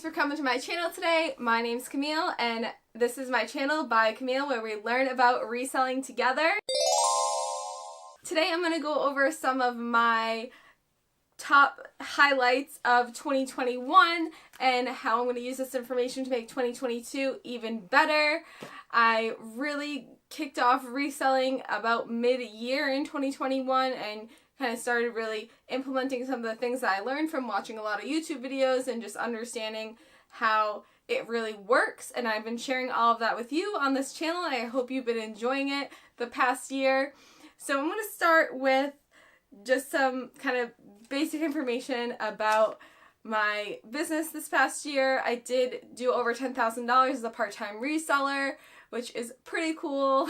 for coming to my channel today. My name's Camille and this is my channel by Camille where we learn about reselling together. Today I'm going to go over some of my top highlights of 2021 and how I'm going to use this information to make 2022 even better. I really kicked off reselling about mid-year in 2021 and kind of started really implementing some of the things that I learned from watching a lot of YouTube videos and just understanding how it really works. And I've been sharing all of that with you on this channel. I hope you've been enjoying it the past year. So I'm going to start with just some kind of basic information about my business this past year. I did do over $10,000 as a part-time reseller, which is pretty cool.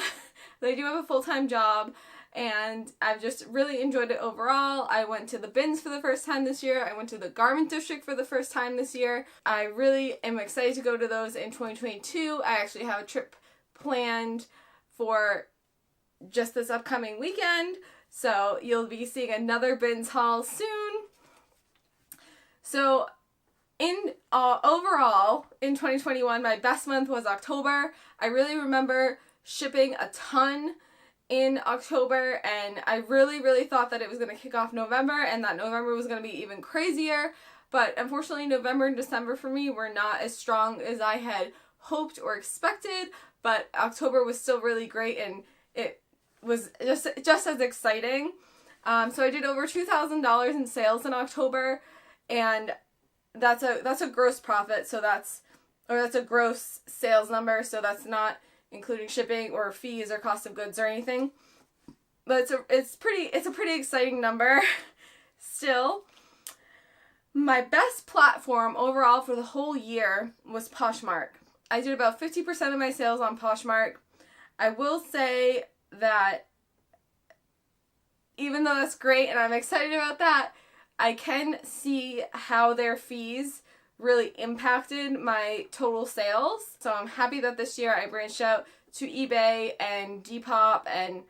I do have a full-time job and I've just really enjoyed it overall. I went to the bins for the first time this year. I went to the garment district for the first time this year. I really am excited to go to those in 2022. I actually have a trip planned for just this upcoming weekend. So you'll be seeing another bins haul soon. So overall, in 2021, my best month was October. I really remember shipping a ton in October, and I really thought that it was going to kick off November and that November was going to be even crazier. But unfortunately, November and December for me were not as strong as I had hoped or expected, but October was still really great and it was just as exciting. So I did over $2,000 in sales in October, and that's a gross profit. So that's a gross sales number. So that's not including shipping or fees or cost of goods or anything. But it's a pretty exciting number still. My best platform overall for the whole year was Poshmark. I did about 50% of my sales on Poshmark. I will say that even though that's great and I'm excited about that, I can see how their fees really impacted my total sales. So I'm happy that this year I branched out to eBay and Depop and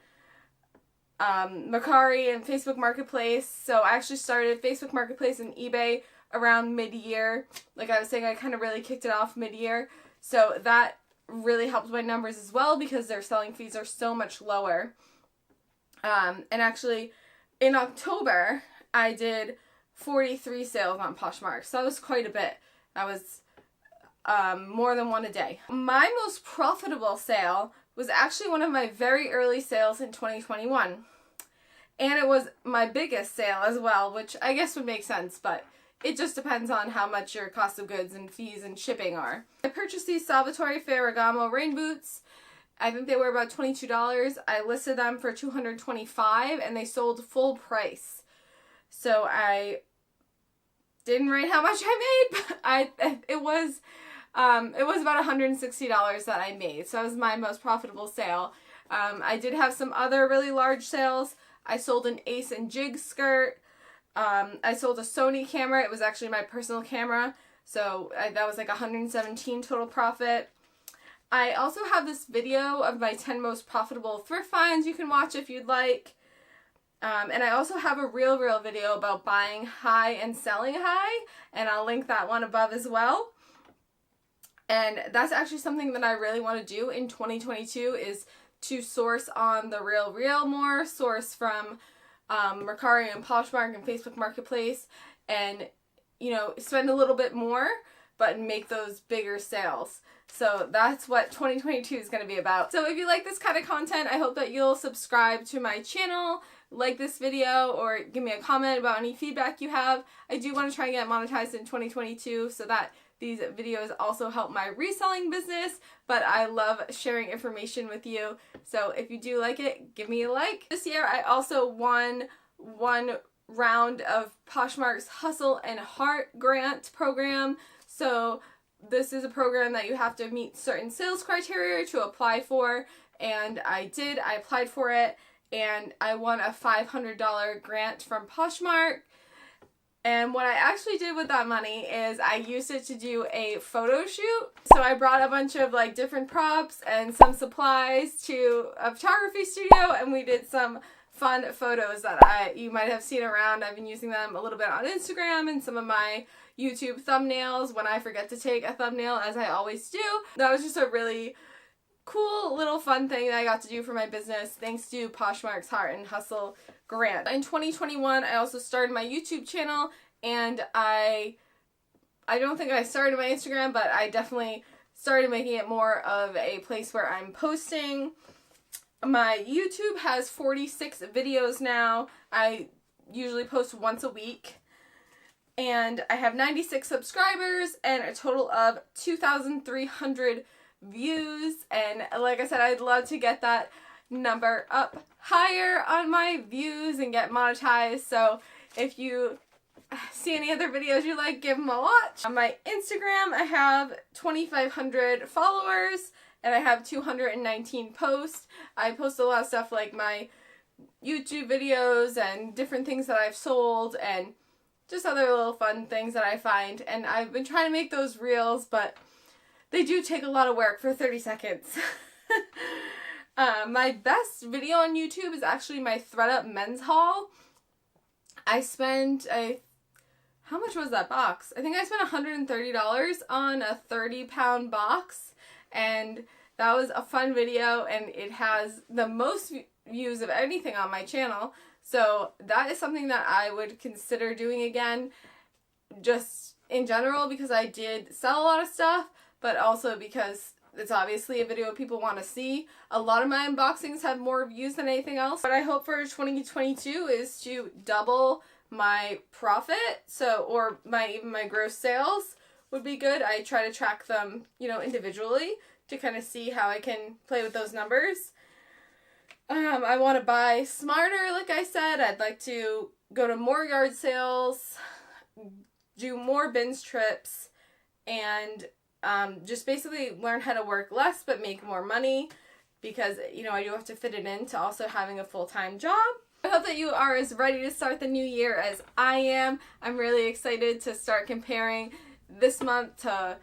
MERCARI and Facebook Marketplace. So I actually started Facebook Marketplace and eBay around mid-year. Like I was saying, I kind of really kicked it off mid-year. So that really helped my numbers as well because their selling fees are so much lower. And actually in October I did 43 sales on Poshmark, so that was quite a bit. That was more than one a day. My most profitable sale was actually one of my very early sales in 2021. And it was my biggest sale as well, which I guess would make sense, but it just depends on how much your cost of goods and fees and shipping are. I purchased these Salvatore Ferragamo rain boots. I think they were about $22. I listed them for $225 and they sold full price. So I didn't write how much I made, but it was about $160 that I made. So that was my most profitable sale. I did have some other really large sales. I sold an Ace and Jig skirt. I sold a Sony camera. It was actually my personal camera. So that was like $117 total profit. I also have this video of my 10 most profitable thrift finds you can watch if you'd like. And I also have a real video about buying high and selling high, and I'll link that one above as well. And that's actually something that I really want to do in 2022 is to source on the Real more, source from MERCARI and Poshmark and Facebook Marketplace, and spend a little bit more but make those bigger sales. So that's what 2022 is going to be about. So if you like this kind of content, I hope that you'll subscribe to my channel, like this video, or give me a comment about any feedback you have. I do want to try and get monetized in 2022 so that these videos also help my reselling business, but I love sharing information with you. So if you do like it, give me a like. This year I also won one round of Poshmark's Hustle and Heart grant program. So this is a program that you have to meet certain sales criteria to apply for, and I did. I applied for it, and I won a $500 grant from Poshmark. And what I actually did with that money is I used it to do a photo shoot. So I brought a bunch of different props and some supplies to a photography studio, and we did some fun photos that you might have seen around. I've been using them a little bit on Instagram and some of my YouTube thumbnails when I forget to take a thumbnail, as I always do. That was just a really cool little fun thing that I got to do for my business thanks to Poshmark's Heart and Hustle grant. In 2021, I also started my YouTube channel, and I don't think I started my Instagram, but I definitely started making it more of a place where I'm posting. My YouTube has 46 videos now. I usually post once a week. And I have 96 subscribers and a total of 2,300 views. And like I said, I'd love to get that number up higher on my views and get monetized. So if you see any other videos you like, give them a watch. On my Instagram, I have 2,500 followers and I have 219 posts. I post a lot of stuff like my YouTube videos and different things that I've sold and just other little fun things that I find. And I've been trying to make those reels, but they do take a lot of work for 30 seconds. My best video on YouTube is actually my ThredUp men's haul. I spent how much was that box? I think I spent $130 on a 30-pound box, and that was a fun video, and it has the most views of anything on my channel. So that is something that I would consider doing again, just in general, because I did sell a lot of stuff, but also because it's obviously a video people want to see. A lot of my unboxings have more views than anything else. What I hope for 2022 is to double my profit, or even my gross sales would be good. I try to track them, individually to kind of see how I can play with those numbers. I want to buy smarter, like I said. I'd like to go to more yard sales, do more bins trips, and just basically learn how to work less but make more money, because, I do have to fit it into also having a full-time job. I hope that you are as ready to start the new year as I am. I'm really excited to start comparing this month to,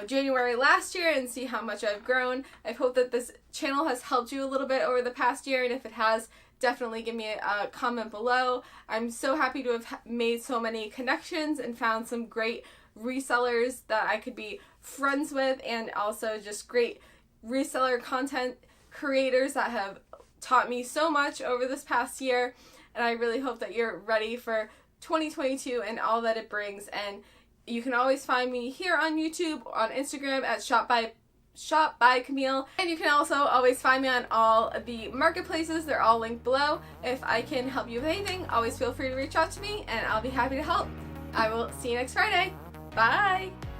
January last year and see how much I've grown. I hope that this channel has helped you a little bit over the past year, and if it has, definitely give me a comment below. I'm so happy to have made so many connections and found some great resellers that I could be friends with, and also just great reseller content creators that have taught me so much over this past year. And I really hope that you're ready for 2022 and all that it brings. And you can always find me here on YouTube, on Instagram at Shop by Camille, and you can also always find me on all the marketplaces. They're all linked below. If I can help you with anything, always feel free to reach out to me and I'll be happy to help. I will see you next Friday. Bye!